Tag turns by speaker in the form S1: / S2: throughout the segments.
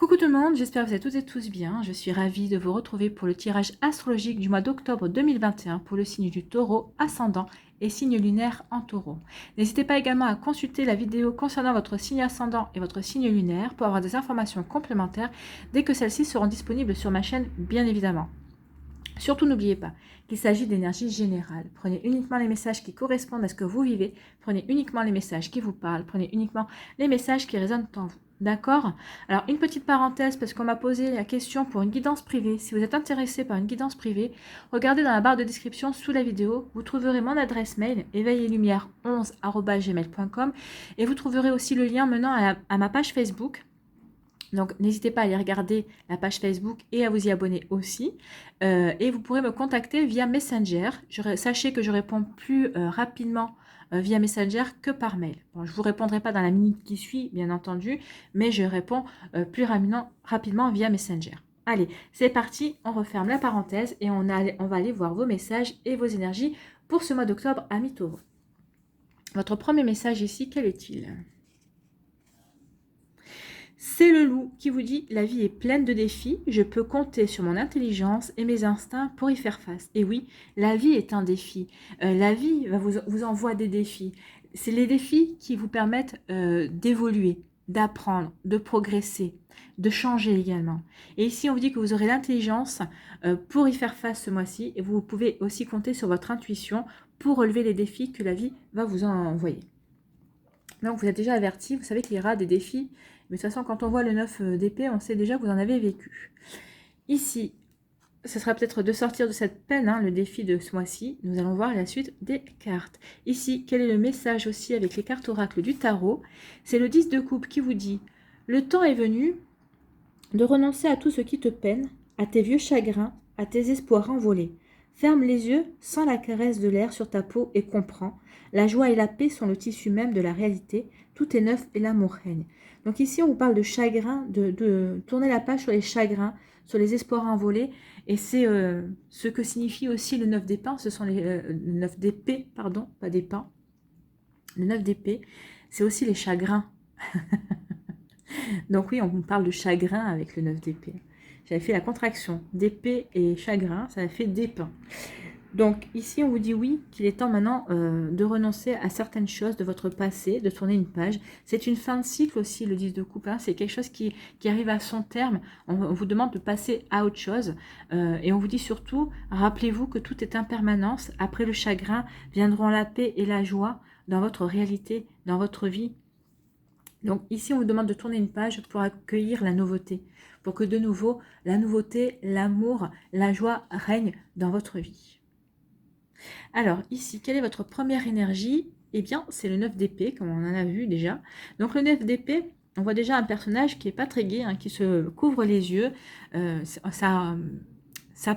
S1: Coucou tout le monde, j'espère que vous êtes toutes et tous bien. Je suis ravie de vous retrouver pour le tirage astrologique du mois d'octobre 2021 pour le signe du Taureau ascendant et signe lunaire en Taureau. N'hésitez pas également à consulter la vidéo concernant votre signe ascendant et votre signe lunaire pour avoir des informations complémentaires dès que celles-ci seront disponibles sur ma chaîne, bien évidemment. Surtout, n'oubliez pas qu'il s'agit d'énergie générale. Prenez uniquement les messages qui correspondent à ce que vous vivez. Prenez uniquement les messages qui vous parlent. Prenez uniquement les messages qui résonnent en vous. D'accord? Alors, une petite parenthèse, parce qu'on m'a posé la question pour une guidance privée. Si vous êtes intéressé par une guidance privée, regardez dans la barre de description sous la vidéo. Vous trouverez mon adresse mail, éveillelumière11@gmail.com, et vous trouverez aussi le lien menant à ma page Facebook. Donc, n'hésitez pas à aller regarder la page Facebook et à vous y abonner aussi. Et vous pourrez me contacter via Messenger. Sachez que je réponds plus rapidement via Messenger que par mail. Bon, je ne vous répondrai pas dans la minute qui suit, bien entendu, mais je réponds plus rapidement via Messenger. Allez, c'est parti, on referme la parenthèse et on va aller voir vos messages et vos énergies pour ce mois d'octobre à mi-taureau. Votre premier message ici, quel est-il ? C'est le loup qui vous dit « La vie est pleine de défis, je peux compter sur mon intelligence et mes instincts pour y faire face. » Et oui, la vie est un défi. La vie vous envoie des défis. C'est les défis qui vous permettent d'évoluer, d'apprendre, de progresser, de changer également. Et ici, on vous dit que vous aurez l'intelligence pour y faire face ce mois-ci. Et vous pouvez aussi compter sur votre intuition pour relever les défis que la vie va vous envoyer. Donc, vous êtes déjà averti, vous savez qu'il y aura des défis. Mais de toute façon, quand on voit le 9 d'épée, on sait déjà que vous en avez vécu. Ici, ce sera peut-être de sortir de cette peine, hein, le défi de ce mois-ci. Nous allons voir la suite des cartes. Ici, quel est le message aussi avec les cartes oracles du tarot? C'est le 10 de coupe qui vous dit « Le temps est venu de renoncer à tout ce qui te peine, à tes vieux chagrins, à tes espoirs envolés. Ferme les yeux, sens la caresse de l'air sur ta peau et comprends. La joie et la paix sont le tissu même de la réalité. Tout est neuf et l'amour règne. » Donc ici, on vous parle de chagrin, de tourner la page sur les chagrins, sur les espoirs envolés. Et c'est ce que signifie aussi le 9 d'épée. Ce sont le 9 d'épée, pardon, pas d'épée. Le 9 d'épée, c'est aussi les chagrins. Donc oui, on vous parle de chagrin avec le 9 d'épée. J'avais fait la contraction d'épée et chagrin, ça a fait d'épin. Donc ici, on vous dit oui, qu'il est temps maintenant de renoncer à certaines choses de votre passé, de tourner une page. C'est une fin de cycle aussi, le 10 de coupe. Hein. C'est quelque chose qui arrive à son terme. On vous demande de passer à autre chose. Et on vous dit surtout, rappelez-vous que tout est impermanence. Après le chagrin, viendront la paix et la joie dans votre réalité, dans votre vie. Donc ici, on vous demande de tourner une page pour accueillir la nouveauté. Pour que de nouveau, la nouveauté, l'amour, la joie règnent dans votre vie. Alors, ici, quelle est votre première énergie? Eh bien, c'est le 9 d'épée, comme on en a vu déjà. Donc, le 9 d'épée, on voit déjà un personnage qui n'est pas très gai, hein, qui se couvre les yeux. Ça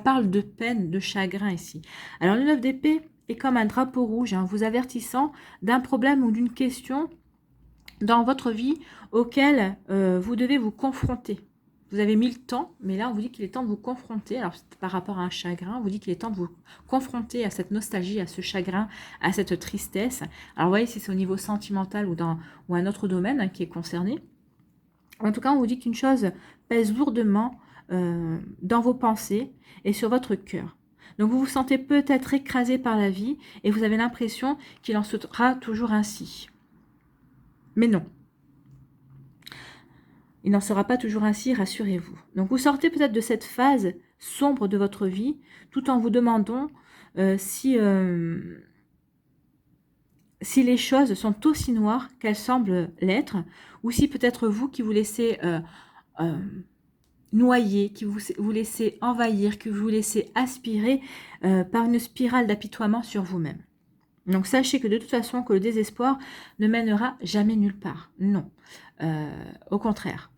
S1: parle de peine, de chagrin ici. Alors, le 9 d'épée est comme un drapeau rouge, hein, vous avertissant d'un problème ou d'une question dans votre vie auquel vous devez vous confronter. Vous avez mis le temps, mais là, on vous dit qu'il est temps de vous confronter. Alors, par rapport à un chagrin, on vous dit qu'il est temps de vous confronter à cette nostalgie, à ce chagrin, à cette tristesse. Alors, vous voyez, si c'est au niveau sentimental ou un autre domaine hein, qui est concerné. En tout cas, on vous dit qu'une chose pèse lourdement dans vos pensées et sur votre cœur. Donc, vous vous sentez peut-être écrasé par la vie et vous avez l'impression qu'il en sera toujours ainsi. Mais non. Il n'en sera pas toujours ainsi, rassurez-vous. Donc, vous sortez peut-être de cette phase sombre de votre vie, tout en vous demandant si les choses sont aussi noires qu'elles semblent l'être, ou si peut-être vous qui vous laissez noyer, qui vous laissez envahir, que vous laissez aspirer par une spirale d'apitoiement sur vous-même. Donc, sachez que de toute façon, que le désespoir ne mènera jamais nulle part. Non. Au contraire.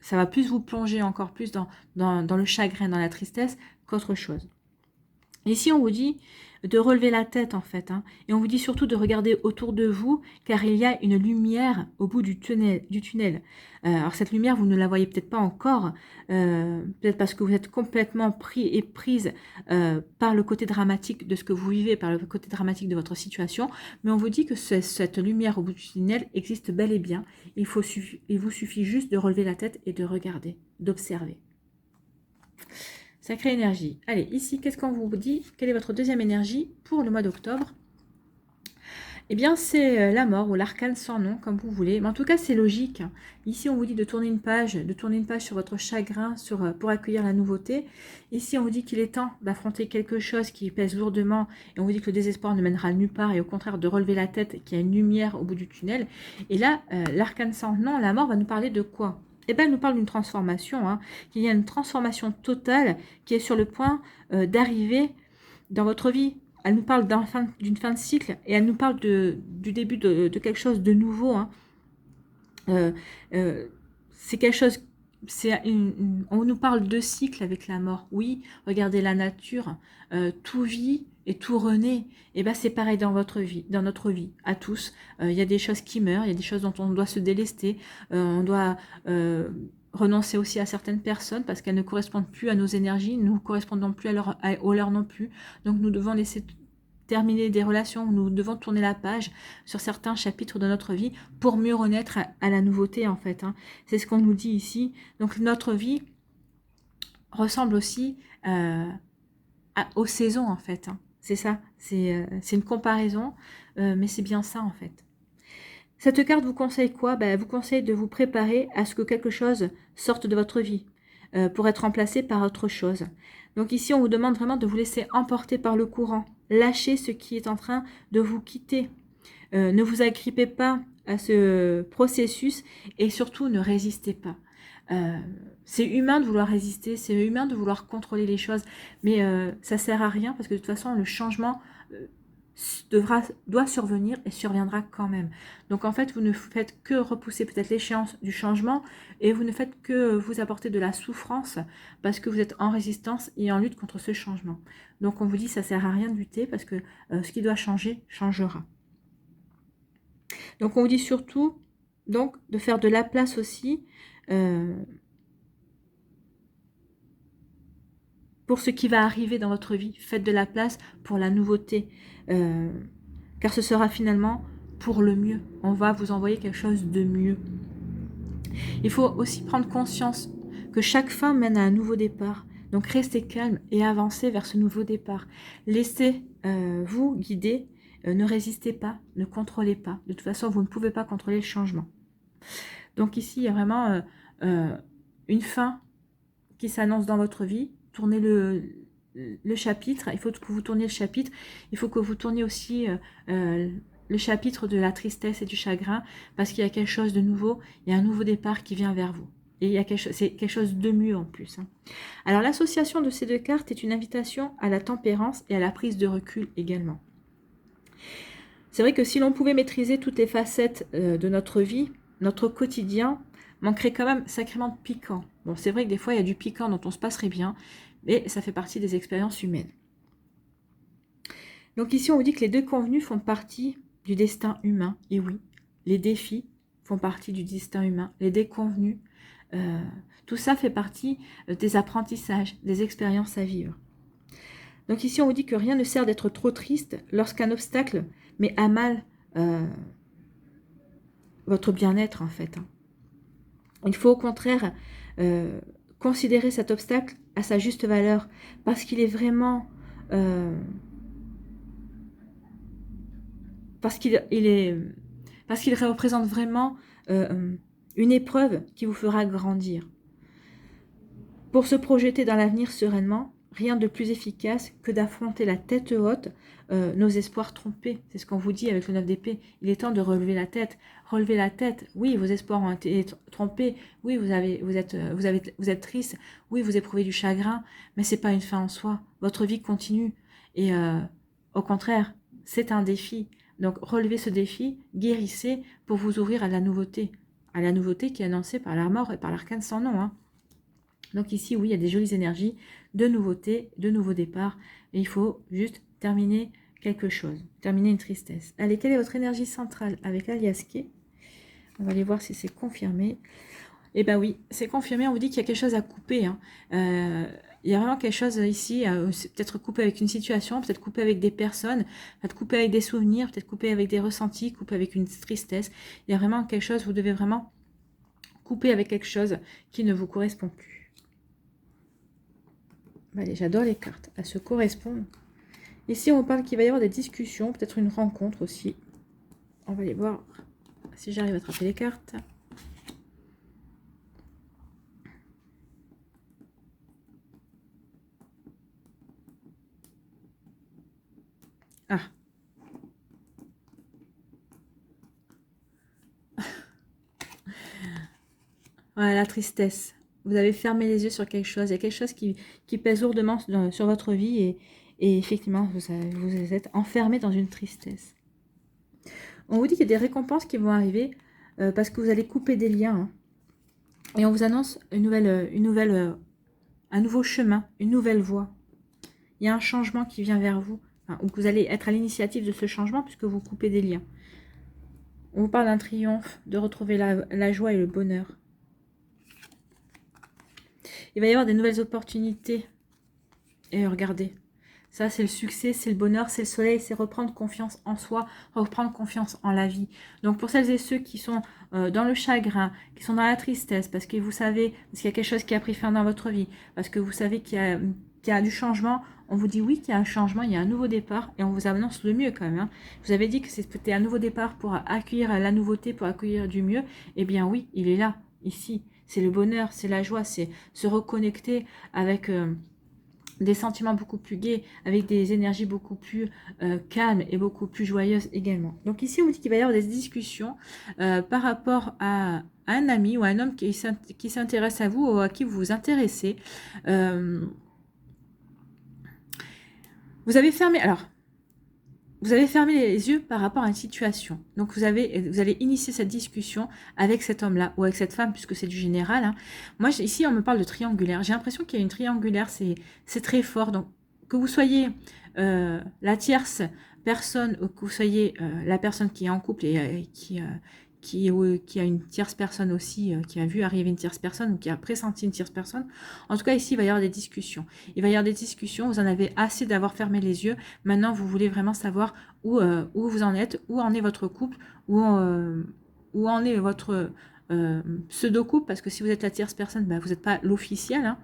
S1: Ça va plus vous plonger encore plus dans le chagrin, dans la tristesse qu'autre chose. Ici, on vous dit de relever la tête, en fait. Hein, et on vous dit surtout de regarder autour de vous, car il y a une lumière au bout du tunnel. Alors, cette lumière, vous ne la voyez peut-être pas encore, peut-être parce que vous êtes complètement pris et prise par le côté dramatique de ce que vous vivez, par le côté dramatique de votre situation. Mais on vous dit que cette lumière au bout du tunnel existe bel et bien. Il vous suffit juste de relever la tête et de regarder, d'observer. Sacrée énergie. Allez, ici, qu'est-ce qu'on vous dit? Quelle est votre deuxième énergie pour le mois d'octobre? Eh bien, c'est la mort ou l'arcane sans nom, comme vous voulez. Mais en tout cas, c'est logique. Ici, on vous dit de tourner une page sur votre chagrin pour accueillir la nouveauté. Ici, on vous dit qu'il est temps d'affronter quelque chose qui pèse lourdement. Et on vous dit que le désespoir ne mènera nulle part et au contraire de relever la tête, qu'il y a une lumière au bout du tunnel. Et là, l'arcane sans nom, la mort, va nous parler de quoi? Eh bien, elle nous parle d'une transformation, hein, qu'il y a une transformation totale qui est sur le point d'arriver dans votre vie. Elle nous parle d'une fin de cycle et elle nous parle du début de quelque chose de nouveau. Hein. C'est quelque chose, on nous parle de cycle avec la mort. Oui, regardez la nature, tout vit et tout renaît. Et ben c'est pareil dans votre vie, dans notre vie, à tous. Il y a des choses qui meurent, il y a des choses dont on doit se délester, on doit renoncer aussi à certaines personnes parce qu'elles ne correspondent plus à nos énergies, nous ne correspondons plus aux leurs non plus. Donc nous devons laisser terminer des relations, nous devons tourner la page sur certains chapitres de notre vie pour mieux renaître à la nouveauté en fait. Hein. C'est ce qu'on nous dit ici. Donc notre vie ressemble aussi aux saisons en fait. Hein. C'est ça, c'est une comparaison, mais c'est bien ça en fait. Cette carte vous conseille quoi? Elle vous conseille de vous préparer à ce que quelque chose sorte de votre vie pour être remplacé par autre chose. Donc ici, on vous demande vraiment de vous laisser emporter par le courant. Lâchez ce qui est en train de vous quitter. Ne vous agrippez pas à ce processus et surtout ne résistez pas. C'est humain de vouloir résister, c'est humain de vouloir contrôler les choses, mais ça sert à rien parce que de toute façon, le changement doit survenir et surviendra quand même. Donc en fait, vous ne faites que repousser peut-être l'échéance du changement et vous ne faites que vous apporter de la souffrance parce que vous êtes en résistance et en lutte contre ce changement. Donc on vous dit ça sert à rien de lutter parce que ce qui doit changer, changera. Donc on vous dit surtout donc de faire de la place aussi pour ce qui va arriver dans votre vie. Faites de la place pour la nouveauté. Car ce sera finalement pour le mieux. On va vous envoyer quelque chose de mieux. Il faut aussi prendre conscience que chaque fin mène à un nouveau départ. Donc restez calme et avancez vers ce nouveau départ. Laissez-vous guider, ne résistez pas, ne contrôlez pas. De toute façon, vous ne pouvez pas contrôler le changement. Donc ici, il y a vraiment une fin qui s'annonce dans votre vie. Tournez le chapitre, il faut que vous tourniez le chapitre, il faut que vous tourniez aussi le chapitre de la tristesse et du chagrin, parce qu'il y a quelque chose de nouveau, il y a un nouveau départ qui vient vers vous. Et c'est quelque chose de mieux en plus. Hein. Alors l'association de ces deux cartes est une invitation à la tempérance et à la prise de recul également. C'est vrai que si l'on pouvait maîtriser toutes les facettes de notre vie, notre quotidien manquerait quand même sacrément de piquant. Bon, c'est vrai que des fois, il y a du piquant dont on se passerait bien, mais ça fait partie des expériences humaines. Donc ici, on vous dit que les deux convenus font partie du destin humain. Et oui, les défis font partie du destin humain. Les déconvenus, tout ça fait partie des apprentissages, des expériences à vivre. Donc ici, on vous dit que rien ne sert d'être trop triste lorsqu'un obstacle met à mal votre bien-être, en fait. Il faut au contraire considérer cet obstacle à sa juste valeur, parce qu'il est vraiment... parce qu'il représente vraiment une épreuve qui vous fera grandir. Pour se projeter dans l'avenir sereinement, rien de plus efficace que d'affronter la tête haute nos espoirs trompés. C'est ce qu'on vous dit avec le 9 d'épée. Il est temps de relever la tête. Relever la tête. Oui, vos espoirs ont été trompés. Oui, vous êtes triste. Oui, vous éprouvez du chagrin. Mais c'est pas une fin en soi. Votre vie continue. Et au contraire, c'est un défi. Donc, relevez ce défi, guérissez pour vous ouvrir à la nouveauté qui est annoncée par la mort et par l'arcane sans nom. Hein. Donc ici, oui, il y a des jolies énergies de nouveautés, de nouveaux départs. Et il faut juste terminer quelque chose, terminer une tristesse. Allez, quelle est votre énergie centrale avec l'Aliasqué? On va aller voir si c'est confirmé. Eh bien oui, c'est confirmé, on vous dit qu'il y a quelque chose à couper. Hein. Il y a vraiment quelque chose ici, peut-être coupé avec une situation, peut-être coupé avec des personnes, peut-être coupé avec des souvenirs, peut-être coupé avec des ressentis, coupé avec une tristesse. Il y a vraiment quelque chose, vous devez vraiment couper avec quelque chose qui ne vous correspond plus. Allez, j'adore les cartes, elles se correspondent. Ici, on parle qu'il va y avoir des discussions, peut-être une rencontre aussi. On va aller voir si j'arrive à attraper les cartes. Ah. Voilà, la tristesse. Vous avez fermé les yeux sur quelque chose. Il y a quelque chose qui pèse lourdement sur votre vie et effectivement, vous êtes enfermé dans une tristesse. On vous dit qu'il y a des récompenses qui vont arriver parce que vous allez couper des liens. Hein. Et on vous annonce un nouveau chemin, une nouvelle voie. Il y a un changement qui vient vers vous, ou que vous allez être à l'initiative de ce changement puisque vous coupez des liens. On vous parle d'un triomphe, de retrouver la joie et le bonheur. Il va y avoir des nouvelles opportunités. Et regardez, ça c'est le succès, c'est le bonheur, c'est le soleil, c'est reprendre confiance en soi, reprendre confiance en la vie. Donc pour celles et ceux qui sont dans le chagrin, qui sont dans la tristesse, parce que vous savez, parce qu'il y a quelque chose qui a pris fin dans votre vie, parce que vous savez qu'il y a du changement, on vous dit oui qu'il y a un changement, il y a un nouveau départ, et on vous annonce le mieux quand même. Hein. Vous avez dit que c'était un nouveau départ pour accueillir la nouveauté, pour accueillir du mieux. Eh bien oui, il est là, ici. C'est le bonheur, c'est la joie, c'est se reconnecter avec des sentiments beaucoup plus gais, avec des énergies beaucoup plus calmes et beaucoup plus joyeuses également. Donc ici, on vous dit qu'il va y avoir des discussions par rapport à un ami ou un homme qui s'intéresse à vous ou à qui vous vous intéressez. Vous avez fermé... Alors, vous avez fermé les yeux par rapport à une situation. Donc, vous allez initier cette discussion avec cet homme-là ou avec cette femme, puisque c'est du général. Hein. Moi, ici, on me parle de triangulaire. J'ai l'impression qu'il y a une triangulaire, c'est très fort. Donc, que vous soyez la tierce personne ou que vous soyez la personne qui est en couple et qui a une tierce personne aussi, qui a vu arriver une tierce personne ou qui a pressenti une tierce personne. En tout cas, ici, il va y avoir des discussions. Il va y avoir des discussions, vous en avez assez d'avoir fermé les yeux. Maintenant, vous voulez vraiment savoir où vous en êtes, où en est votre couple, où en est votre pseudo-couple, parce que si vous êtes la tierce personne, ben, vous n'êtes pas l'officiel, hein.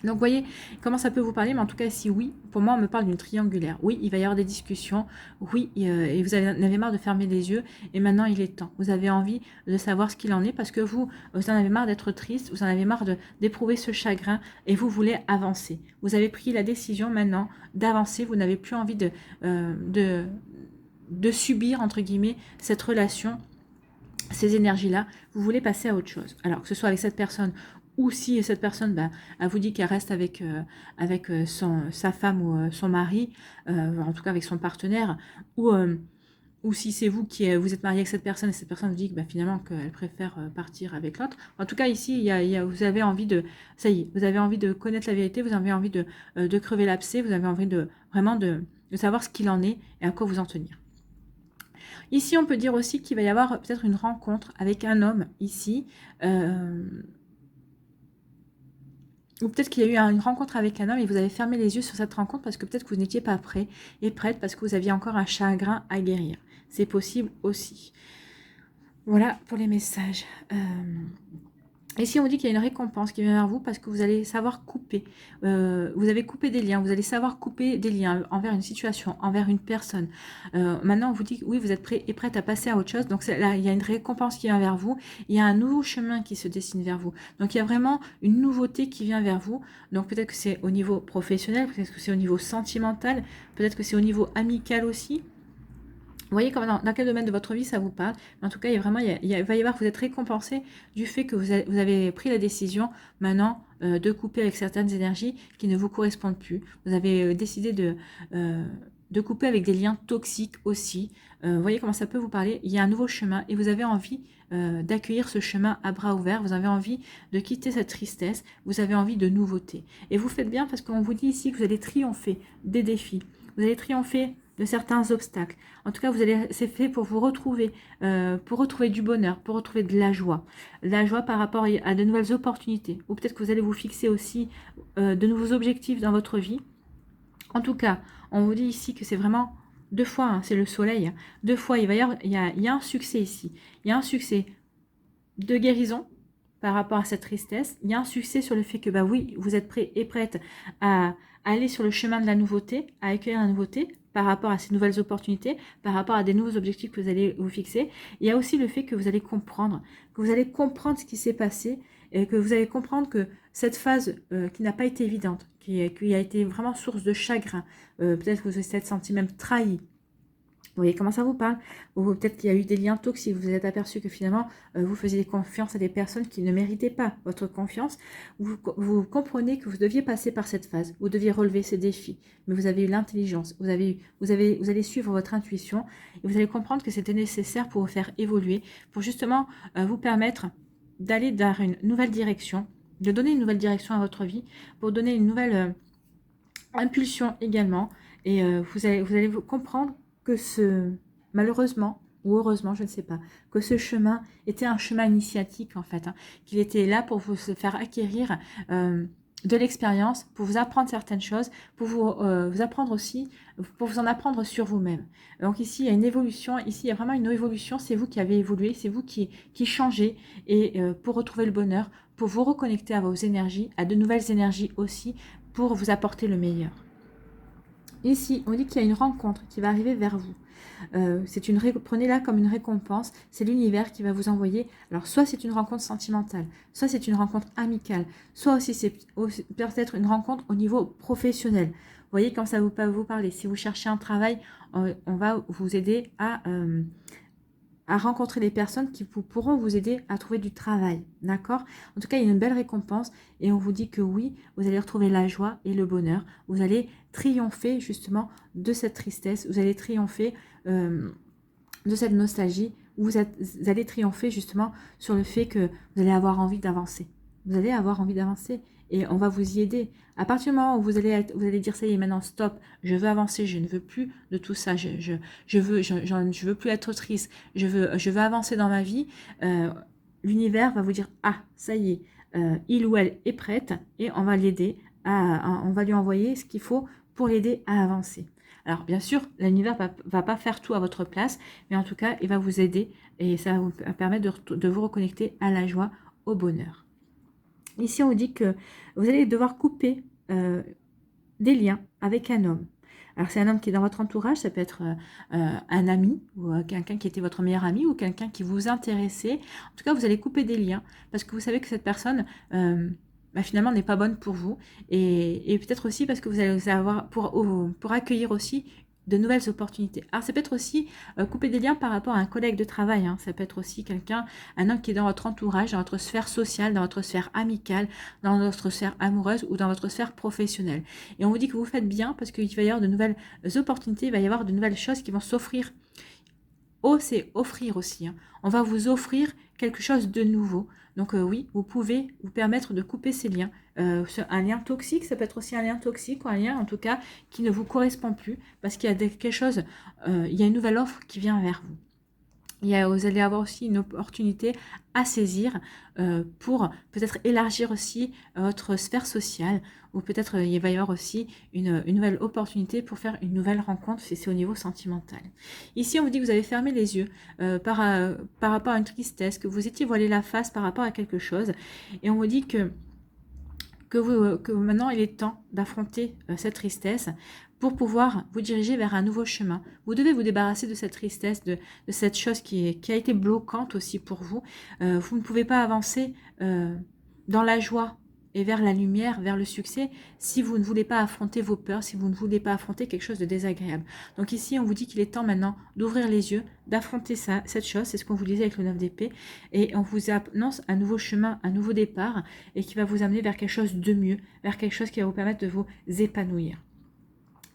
S1: Donc, vous voyez comment ça peut vous parler, mais en tout cas, si oui, pour moi, on me parle d'une triangulaire. Oui, il va y avoir des discussions. Oui, et vous en avez marre de fermer les yeux. Et maintenant, il est temps. Vous avez envie de savoir ce qu'il en est parce que vous en avez marre d'être triste. Vous en avez marre d'éprouver ce chagrin et vous voulez avancer. Vous avez pris la décision maintenant d'avancer. Vous n'avez plus envie de subir, entre guillemets, cette relation, ces énergies-là. Vous voulez passer à autre chose. Alors, que ce soit avec cette personne ou si cette personne, elle vous dit qu'elle reste avec sa femme ou son mari, en tout cas avec son partenaire, ou si c'est vous qui vous êtes marié avec cette personne et cette personne vous dit que finalement qu'elle préfère partir avec l'autre. En tout cas ici, vous avez envie de, ça y est, vous avez envie de connaître la vérité, vous avez envie de crever l'abcès, vous avez envie vraiment de savoir ce qu'il en est et à quoi vous en tenir. Ici, on peut dire aussi qu'il va y avoir peut-être une rencontre avec un homme ici. Ou peut-être qu'il y a eu une rencontre avec un homme et vous avez fermé les yeux sur cette rencontre parce que peut-être que vous n'étiez pas prêt et prête parce que vous aviez encore un chagrin à guérir. C'est possible aussi. Voilà pour les messages. Ici, on dit qu'il y a une récompense qui vient vers vous parce que vous allez savoir couper. Vous avez coupé des liens. Vous allez savoir couper des liens envers une situation, envers une personne. Maintenant, on vous dit que oui, vous êtes prêt et prête à passer à autre chose. Donc là, il y a une récompense qui vient vers vous. Il y a un nouveau chemin qui se dessine vers vous. Donc, il y a vraiment une nouveauté qui vient vers vous. Donc, peut-être que c'est au niveau professionnel, peut-être que c'est au niveau sentimental, peut-être que c'est au niveau amical aussi. Vous voyez dans quel domaine de votre vie ça vous parle. En tout cas, il va y avoir, vous êtes récompensé du fait que vous avez pris la décision maintenant de couper avec certaines énergies qui ne vous correspondent plus. Vous avez décidé de couper avec des liens toxiques aussi. Vous voyez comment ça peut vous parler. Il y a un nouveau chemin et vous avez envie d'accueillir ce chemin à bras ouverts. Vous avez envie de quitter cette tristesse. Vous avez envie de nouveautés. Et vous faites bien parce qu'on vous dit ici que vous allez triompher des défis. Vous allez triompher de certains obstacles. En tout cas, c'est fait pour vous retrouver, pour retrouver du bonheur, pour retrouver de la joie. La joie par rapport à de nouvelles opportunités. Ou peut-être que vous allez vous fixer aussi de nouveaux objectifs dans votre vie. En tout cas, on vous dit ici que c'est vraiment 2 fois, hein, c'est le soleil. Hein. 2 fois, il y a un succès ici. Il y a un succès de guérison par rapport à cette tristesse. Il y a un succès sur le fait que, bah oui, vous êtes prêt et prête à aller sur le chemin de la nouveauté, à accueillir la nouveauté par rapport à ces nouvelles opportunités, par rapport à des nouveaux objectifs que vous allez vous fixer. Il y a aussi le fait que vous allez comprendre ce qui s'est passé et que vous allez comprendre que cette phase qui n'a pas été évidente, qui a été vraiment source de chagrin, peut-être que vous vous êtes senti même trahi. Vous voyez comment ça vous parle? Ou peut-être qu'il y a eu des liens toxiques, vous vous êtes aperçu que finalement, vous faisiez confiance à des personnes qui ne méritaient pas votre confiance. Vous comprenez que vous deviez passer par cette phase, vous deviez relever ces défis, mais vous avez eu l'intelligence, vous allez suivre votre intuition, et vous allez comprendre que c'était nécessaire pour vous faire évoluer, pour justement vous permettre d'aller dans une nouvelle direction, de donner une nouvelle direction à votre vie, pour donner une nouvelle impulsion également, et vous allez comprendre que malheureusement, ou heureusement, je ne sais pas, que ce chemin était un chemin initiatique en fait, hein, qu'il était là pour vous faire acquérir de l'expérience, pour vous apprendre certaines choses, pour vous apprendre aussi, pour vous en apprendre sur vous-même. Donc ici, il y a une évolution, ici, il y a vraiment une évolution, c'est vous qui avez évolué, c'est vous qui changez, et pour retrouver le bonheur, pour vous reconnecter à vos énergies, à de nouvelles énergies aussi, pour vous apporter le meilleur. Ici, on dit qu'il y a une rencontre qui va arriver vers vous. Prenez-la comme une récompense. C'est l'univers qui va vous envoyer. Alors, soit c'est une rencontre sentimentale, soit c'est une rencontre amicale, soit aussi c'est peut-être une rencontre au niveau professionnel. Vous voyez quand ça vous parler. Si vous cherchez un travail, on va vous aider à rencontrer des personnes qui pourront vous aider à trouver du travail, d'accord? En tout cas, il y a une belle récompense et on vous dit que oui, vous allez retrouver la joie et le bonheur. Vous allez triompher justement de cette tristesse, vous allez triompher de cette nostalgie, vous allez triompher justement sur le fait que vous allez avoir envie d'avancer. Vous allez avoir envie d'avancer et on va vous y aider. À partir du moment où vous allez dire ça y est, maintenant stop, je veux avancer, je ne veux plus de tout ça, je veux plus être triste, je veux avancer dans ma vie, l'univers va vous dire ah, ça y est, il ou elle est prête et on va l'aider, on va lui envoyer ce qu'il faut pour l'aider à avancer. Alors bien sûr, l'univers va pas faire tout à votre place, mais en tout cas, il va vous aider et ça va vous permettre de vous reconnecter à la joie, au bonheur. Ici, on vous dit que vous allez devoir couper des liens avec un homme. Alors, c'est un homme qui est dans votre entourage, ça peut être un ami, ou quelqu'un qui était votre meilleur ami, ou quelqu'un qui vous intéressait. En tout cas, vous allez couper des liens, parce que vous savez que cette personne, finalement, n'est pas bonne pour vous. Et peut-être aussi parce que vous allez avoir, pour accueillir aussi de nouvelles opportunités. Alors, ça peut être aussi couper des liens par rapport à un collègue de travail. Hein. Ça peut être aussi un homme qui est dans votre entourage, dans votre sphère sociale, dans votre sphère amicale, dans votre sphère amoureuse ou dans votre sphère professionnelle. Et on vous dit que vous faites bien parce qu'il va y avoir de nouvelles opportunités, il va y avoir de nouvelles choses qui vont s'offrir. Oh, c'est offrir aussi. Hein. On va vous offrir quelque chose de nouveau. Donc oui, vous pouvez vous permettre de couper ces liens. Un lien toxique, ça peut être aussi un lien toxique ou un lien en tout cas qui ne vous correspond plus parce qu'il y a quelque chose, il y a une nouvelle offre qui vient vers vous. Vous allez avoir aussi une opportunité à saisir pour peut-être élargir aussi votre sphère sociale ou peut-être il va y avoir aussi une nouvelle opportunité pour faire une nouvelle rencontre si c'est au niveau sentimental. Ici, on vous dit que vous avez fermé les yeux par rapport à une tristesse, que vous étiez voilé la face par rapport à quelque chose et on vous dit que maintenant il est temps d'affronter cette tristesse pour pouvoir vous diriger vers un nouveau chemin. Vous devez vous débarrasser de cette tristesse, de cette chose qui a été bloquante aussi pour vous. Vous ne pouvez pas avancer dans la joie et vers la lumière, vers le succès, si vous ne voulez pas affronter vos peurs, si vous ne voulez pas affronter quelque chose de désagréable. Donc ici, on vous dit qu'il est temps maintenant d'ouvrir les yeux, d'affronter cette chose, c'est ce qu'on vous disait avec le 9 d'épée, et on vous annonce un nouveau chemin, un nouveau départ, et qui va vous amener vers quelque chose de mieux, vers quelque chose qui va vous permettre de vous épanouir.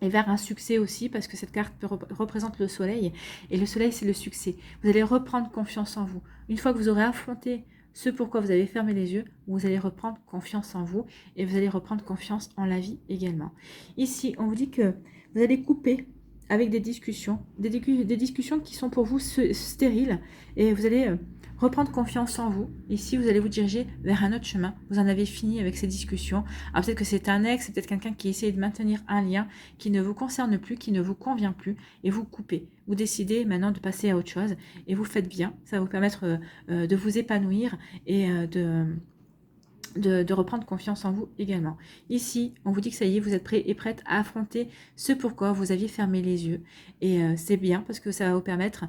S1: et vers un succès aussi, parce que cette carte représente le soleil, et le soleil c'est le succès. Vous allez reprendre confiance en vous. Une fois que vous aurez affronté ce pourquoi vous avez fermé les yeux, vous allez reprendre confiance en vous, et vous allez reprendre confiance en la vie également. Ici, on vous dit que vous allez couper avec des discussions, des discussions qui sont pour vous stériles, et vous allez reprendre confiance en vous. Ici, vous allez vous diriger vers un autre chemin. Vous en avez fini avec ces discussions. Alors peut-être que c'est un ex, c'est peut-être quelqu'un qui essaie de maintenir un lien qui ne vous concerne plus, qui ne vous convient plus, et vous coupez. Vous décidez maintenant de passer à autre chose, et vous faites bien. Ça va vous permettre de vous épanouir et de reprendre confiance en vous également. Ici, on vous dit que ça y est, vous êtes prêt et prête à affronter ce pourquoi vous aviez fermé les yeux. Et c'est bien parce que ça va vous permettre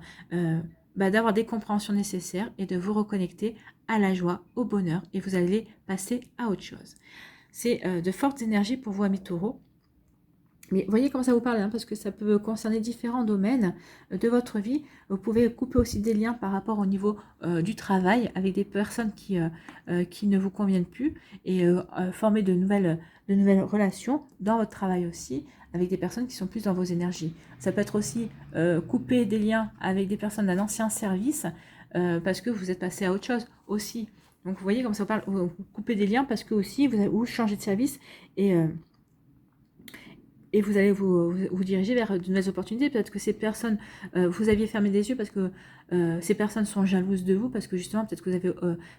S1: d'avoir des compréhensions nécessaires et de vous reconnecter à la joie, au bonheur. Et vous allez passer à autre chose. C'est de fortes énergies pour vous, amis taureaux. Mais voyez comment ça vous parle, hein, parce que ça peut concerner différents domaines de votre vie. Vous pouvez couper aussi des liens par rapport au niveau du travail avec des personnes qui ne vous conviennent plus et former de nouvelles relations dans votre travail aussi avec des personnes qui sont plus dans vos énergies. Ça peut être aussi couper des liens avec des personnes d'un ancien service parce que vous êtes passé à autre chose aussi. Donc vous voyez comment ça vous parle, vous coupez des liens parce que aussi vous changez de service et vous allez vous diriger vers de nouvelles opportunités. Peut-être que ces personnes, vous aviez fermé des yeux parce que ces personnes sont jalouses de vous, parce que justement, peut-être que vous avez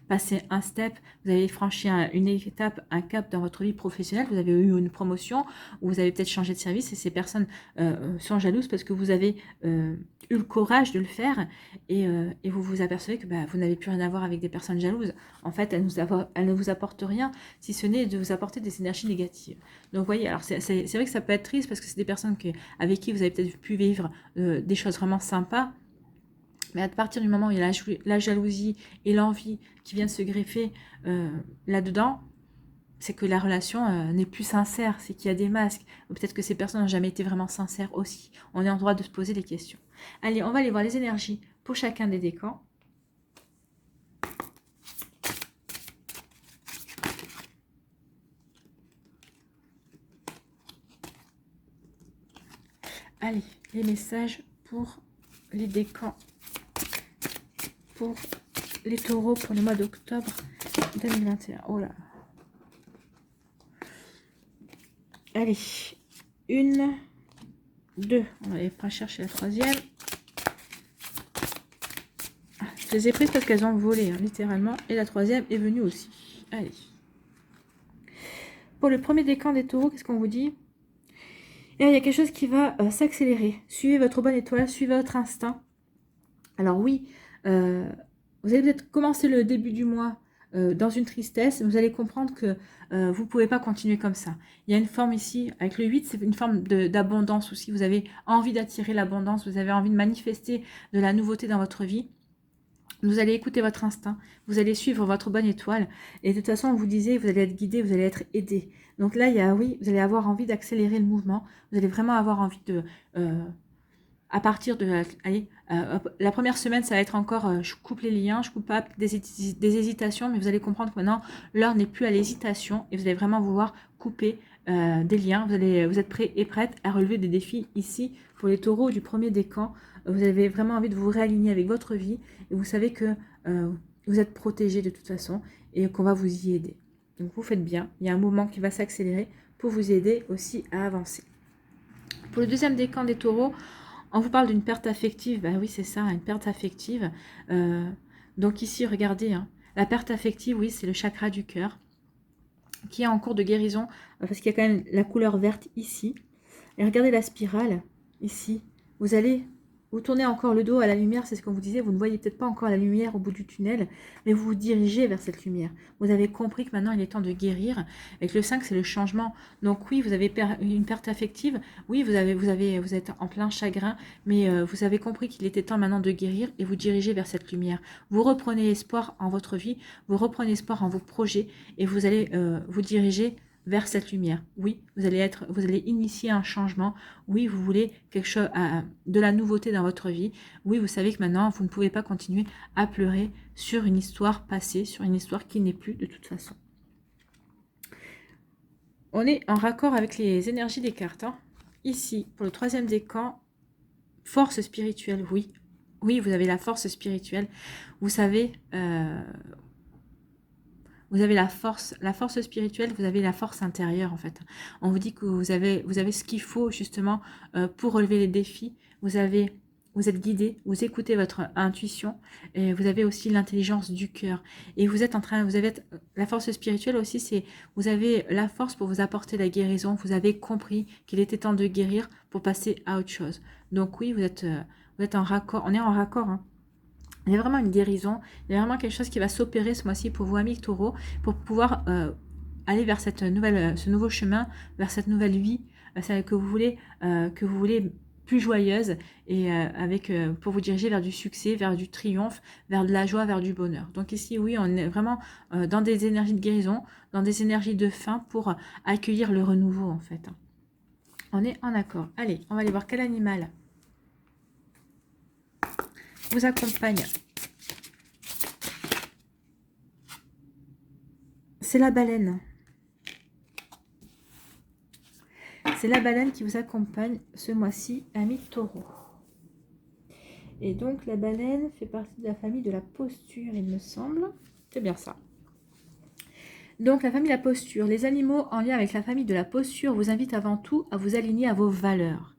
S1: passé un step, vous avez franchi une étape, un cap dans votre vie professionnelle, vous avez eu une promotion, ou vous avez peut-être changé de service, et ces personnes sont jalouses parce que vous avez eu le courage de le faire, et vous vous apercevez que vous n'avez plus rien à voir avec des personnes jalouses. En fait, elles ne vous apportent rien, si ce n'est de vous apporter des énergies négatives. Donc, vous voyez, alors c'est vrai que ça peut être triste parce que c'est des personnes avec qui vous avez peut-être pu vivre des choses vraiment sympas. Mais à partir du moment où il y a la jalousie et l'envie qui vient se greffer là-dedans, c'est que la relation n'est plus sincère, c'est qu'il y a des masques. Ou peut-être que ces personnes n'ont jamais été vraiment sincères aussi. On est en droit de se poser des questions. Allez, on va aller voir les énergies pour chacun des décans. Allez, les messages pour les décans, pour les taureaux pour le mois d'octobre 2021. Oh là. Allez, 1, 2. On va aller pas chercher la troisième. Je les ai prises parce qu'elles ont volé, hein, littéralement. Et la troisième est venue aussi. Allez. Pour le premier décan des taureaux, qu'est-ce qu'on vous dit ? Et il y a quelque chose qui va s'accélérer. Suivez votre bonne étoile, suivez votre instinct. Alors oui, vous allez peut-être commencer le début du mois dans une tristesse. Vous allez comprendre que vous ne pouvez pas continuer comme ça. Il y a une forme ici, avec le 8, c'est une forme d'abondance aussi. Vous avez envie d'attirer l'abondance, vous avez envie de manifester de la nouveauté dans votre vie. Vous allez écouter votre instinct, vous allez suivre votre bonne étoile. Et de toute façon, on vous disait, vous allez être guidé, vous allez être aidé. Donc là, oui, vous allez avoir envie d'accélérer le mouvement. Vous allez vraiment avoir envie de... à partir de... la première semaine, ça va être encore, je coupe les liens, je coupe pas des hésitations, mais vous allez comprendre que maintenant, l'heure n'est plus à l'hésitation et vous allez vraiment vouloir couper des liens. Vous êtes prêts et prêtes à relever des défis ici pour les taureaux du premier décan. Vous avez vraiment envie de vous réaligner avec votre vie et vous savez que vous êtes protégés de toute façon et qu'on va vous y aider. Donc vous faites bien, il y a un mouvement qui va s'accélérer pour vous aider aussi à avancer. Pour le deuxième décan des taureaux, on vous parle d'une perte affective. Ben oui, c'est ça, une perte affective. Donc ici, regardez, hein, la perte affective, oui, c'est le chakra du cœur qui est en cours de guérison parce qu'il y a quand même la couleur verte ici. Et regardez la spirale ici. Vous allez vous tournez encore le dos à la lumière, c'est ce qu'on vous disait. Vous ne voyez peut-être pas encore la lumière au bout du tunnel, mais vous vous dirigez vers cette lumière. Vous avez compris que maintenant il est temps de guérir. Avec le 5, c'est le changement. Donc oui, vous avez une perte affective. Oui, vous êtes en plein chagrin, mais vous avez compris qu'il était temps maintenant de guérir et vous dirigez vers cette lumière. Vous reprenez espoir en votre vie, vous reprenez espoir en vos projets et vous allez vous diriger vers cette lumière. Oui, vous allez initier un changement. Oui, vous voulez quelque chose, de la nouveauté dans votre vie. Oui, vous savez que maintenant, vous ne pouvez pas continuer à pleurer sur une histoire passée, sur une histoire qui n'est plus de toute façon. On est en raccord avec les énergies des cartes. Hein. ici, pour le troisième décan, force spirituelle, oui. Oui, vous avez la force spirituelle. Vous savez, vous avez la force spirituelle, vous avez la force intérieure en fait. On vous dit que vous avez ce qu'il faut justement pour relever les défis. Vous êtes guidé, vous écoutez votre intuition et vous avez aussi l'intelligence du cœur. Et vous êtes la force spirituelle aussi, c'est vous avez la force pour vous apporter la guérison. Vous avez compris qu'il était temps de guérir pour passer à autre chose. Donc oui, vous êtes en raccord, on est en raccord, hein. Il y a vraiment une guérison, il y a vraiment quelque chose qui va s'opérer ce mois-ci pour vous, amis taureaux, pour pouvoir aller vers ce nouveau chemin, vers cette nouvelle vie celle que vous voulez plus joyeuse et pour vous diriger vers du succès, vers du triomphe, vers de la joie, vers du bonheur. Donc ici, oui, on est vraiment dans des énergies de guérison, dans des énergies de fin pour accueillir le renouveau en fait. On est en accord. Allez, on va aller voir quel animal vous accompagne. C'est la baleine. C'est la baleine qui vous accompagne ce mois-ci, amis taureaux. Et donc la baleine fait partie de la famille de la posture, il me semble. C'est bien ça. Donc la famille de la posture. Les animaux en lien avec la famille de la posture vous invitent avant tout à vous aligner à vos valeurs.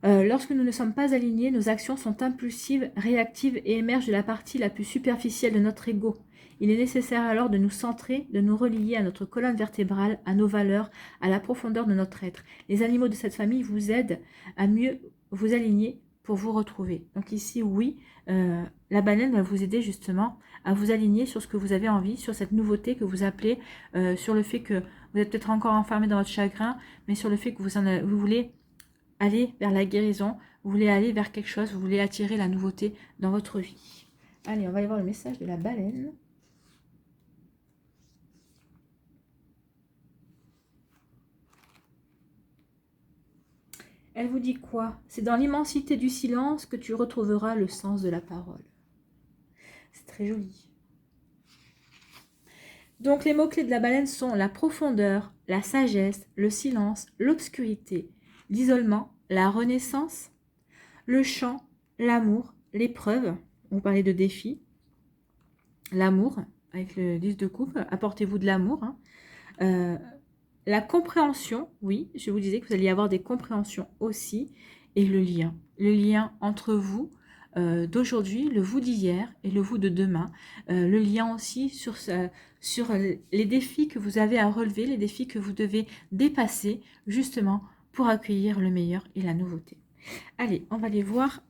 S1: Lorsque nous ne sommes pas alignés, nos actions sont impulsives, réactives et émergent de la partie la plus superficielle de notre ego. Il est nécessaire alors de nous centrer, de nous relier à notre colonne vertébrale, à nos valeurs, à la profondeur de notre être. Les animaux de cette famille vous aident à mieux vous aligner pour vous retrouver. Donc ici, oui, la baleine va vous aider justement à vous aligner sur ce que vous avez envie, sur cette nouveauté que vous appelez, sur le fait que vous êtes peut-être encore enfermé dans votre chagrin, mais sur le fait que vous voulez aller vers la guérison, vous voulez aller vers quelque chose, vous voulez attirer la nouveauté dans votre vie. Allez, on va aller voir le message de la baleine. Elle vous dit quoi? C'est dans l'immensité du silence que tu retrouveras le sens de la parole. C'est très joli. Donc les mots-clés de la baleine sont la profondeur, la sagesse, le silence, l'obscurité, l'isolement, la renaissance, le chant, l'amour, l'épreuve. On parlait de défi. L'amour, avec le 10 de coupe, apportez-vous de l'amour. Hein. La compréhension, oui, je vous disais que vous alliez avoir des compréhensions aussi. Et le lien entre vous d'aujourd'hui, le vous d'hier et le vous de demain. Le lien aussi sur les défis que vous avez à relever, les défis que vous devez dépasser justement pour accueillir le meilleur et la nouveauté. Allez, on va aller voir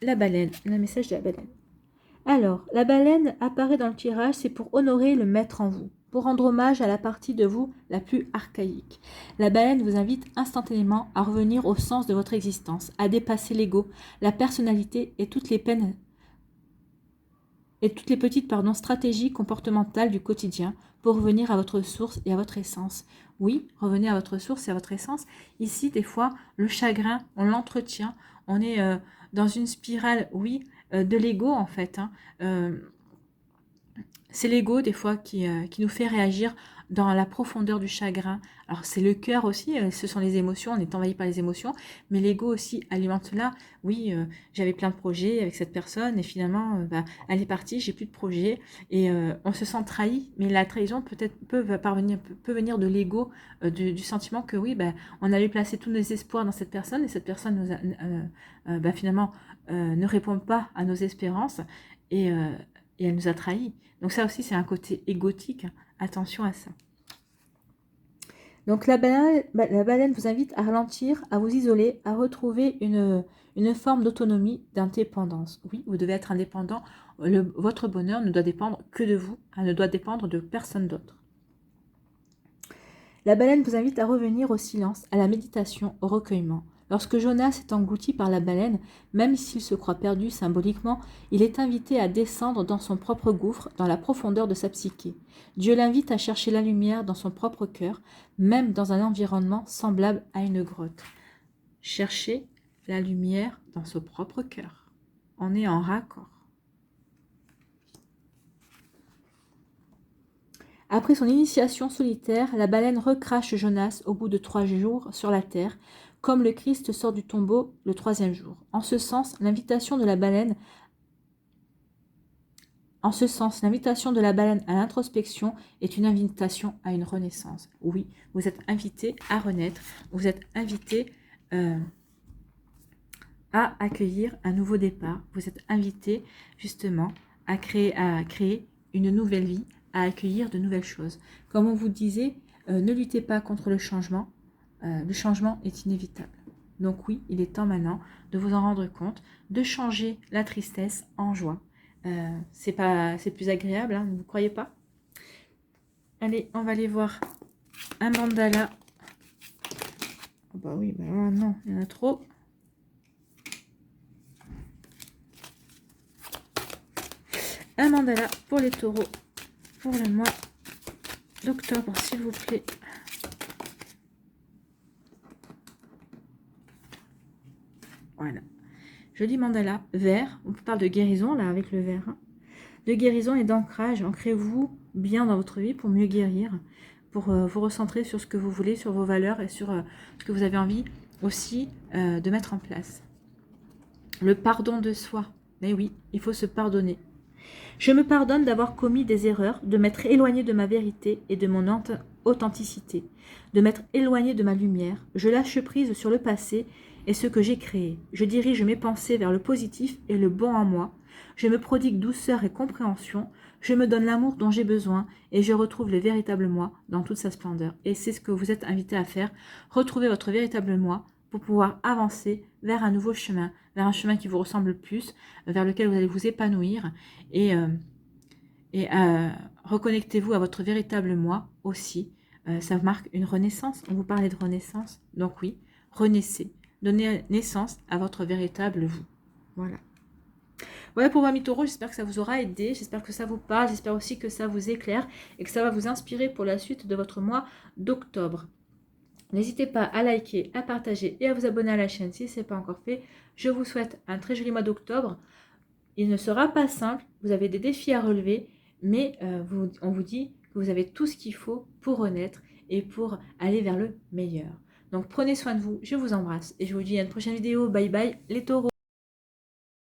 S1: la baleine, le message de la baleine. Alors, la baleine apparaît dans le tirage, c'est pour honorer le maître en vous, pour rendre hommage à la partie de vous la plus archaïque. La baleine vous invite instantanément à revenir au sens de votre existence, à dépasser l'ego, la personnalité et toutes les peines et toutes les petites stratégies comportementales du quotidien pour revenir à votre source et à votre essence. Oui, revenez à votre source et à votre essence. Ici, des fois, le chagrin, on l'entretient, on est dans une spirale, oui, de l'ego en fait. Hein. C'est l'ego des fois qui nous fait réagir dans la profondeur du chagrin. Alors c'est le cœur aussi, ce sont les émotions, on est envahi par les émotions, mais l'ego aussi alimente là. Oui, j'avais plein de projets avec cette personne et finalement, elle est partie, j'ai plus de projets et on se sent trahi. Mais la trahison peut venir de l'ego, du sentiment que oui, on avait placé tous nos espoirs dans cette personne et cette personne nous finalement ne répond pas à nos espérances et elle nous a trahis. Donc ça aussi, c'est un côté égotique. Attention à ça. Donc la baleine vous invite à ralentir, à vous isoler, à retrouver une forme d'autonomie, d'indépendance. Oui, vous devez être indépendant. Votre bonheur ne doit dépendre que de vous. Elle ne doit dépendre de personne d'autre. La baleine vous invite à revenir au silence, à la méditation, au recueillement. Lorsque Jonas est englouti par la baleine, même s'il se croit perdu symboliquement, il est invité à descendre dans son propre gouffre, dans la profondeur de sa psyché. Dieu l'invite à chercher la lumière dans son propre cœur, même dans un environnement semblable à une grotte. Chercher la lumière dans son propre cœur. On est en raccord. Après son initiation solitaire, la baleine recrache Jonas au bout de 3 jours sur la terre, comme le Christ sort du tombeau le 3e jour. En ce sens, l'invitation de la baleine à l'introspection est une invitation à une renaissance. Oui, vous êtes invité à renaître, vous êtes invité à accueillir un nouveau départ, vous êtes invité justement à créer une nouvelle vie, à accueillir de nouvelles choses. Comme on vous disait, ne luttez pas contre le changement est inévitable. Donc oui, il est temps maintenant de vous en rendre compte, de changer la tristesse en joie. C'est plus agréable, hein, vous ne croyez pas? Allez, on va aller voir un mandala. Oh bah oui, bah là, non, il y en a trop. Un mandala pour les taureaux pour le mois d'octobre, s'il vous plaît. Voilà. Joli mandala vert. On parle de guérison là avec le vert. Hein. De guérison et d'ancrage. Ancrez-vous bien dans votre vie pour mieux guérir, pour vous recentrer sur ce que vous voulez, sur vos valeurs et sur ce que vous avez envie aussi de mettre en place. Le pardon de soi. Mais oui, il faut se pardonner. Je me pardonne d'avoir commis des erreurs, de m'être éloigné de ma vérité et de mon authenticité, de m'être éloigné de ma lumière. Je lâche prise sur le passé et ce que j'ai créé. Je dirige mes pensées vers le positif et le bon en moi. Je me prodigue douceur et compréhension. Je me donne l'amour dont j'ai besoin et je retrouve le véritable moi dans toute sa splendeur. Et c'est ce que vous êtes invité à faire. Retrouver votre véritable moi pour pouvoir avancer vers un nouveau chemin, vers un chemin qui vous ressemble plus, vers lequel vous allez vous épanouir et reconnectez-vous à votre véritable moi aussi. Ça marque une renaissance. On vous parlait de renaissance. Donc oui, renaissez. Donnez naissance à votre véritable vous. Voilà. Voilà pour moi, Mitoro. J'espère que ça vous aura aidé. J'espère que ça vous parle. J'espère aussi que ça vous éclaire et que ça va vous inspirer pour la suite de votre mois d'octobre. N'hésitez pas à liker, à partager et à vous abonner à la chaîne si ce n'est pas encore fait. Je vous souhaite un très joli mois d'octobre. Il ne sera pas simple. Vous avez des défis à relever. Mais on vous dit que vous avez tout ce qu'il faut pour renaître et pour aller vers le meilleur. Donc prenez soin de vous, je vous embrasse et je vous dis à une prochaine vidéo. Bye bye les taureaux.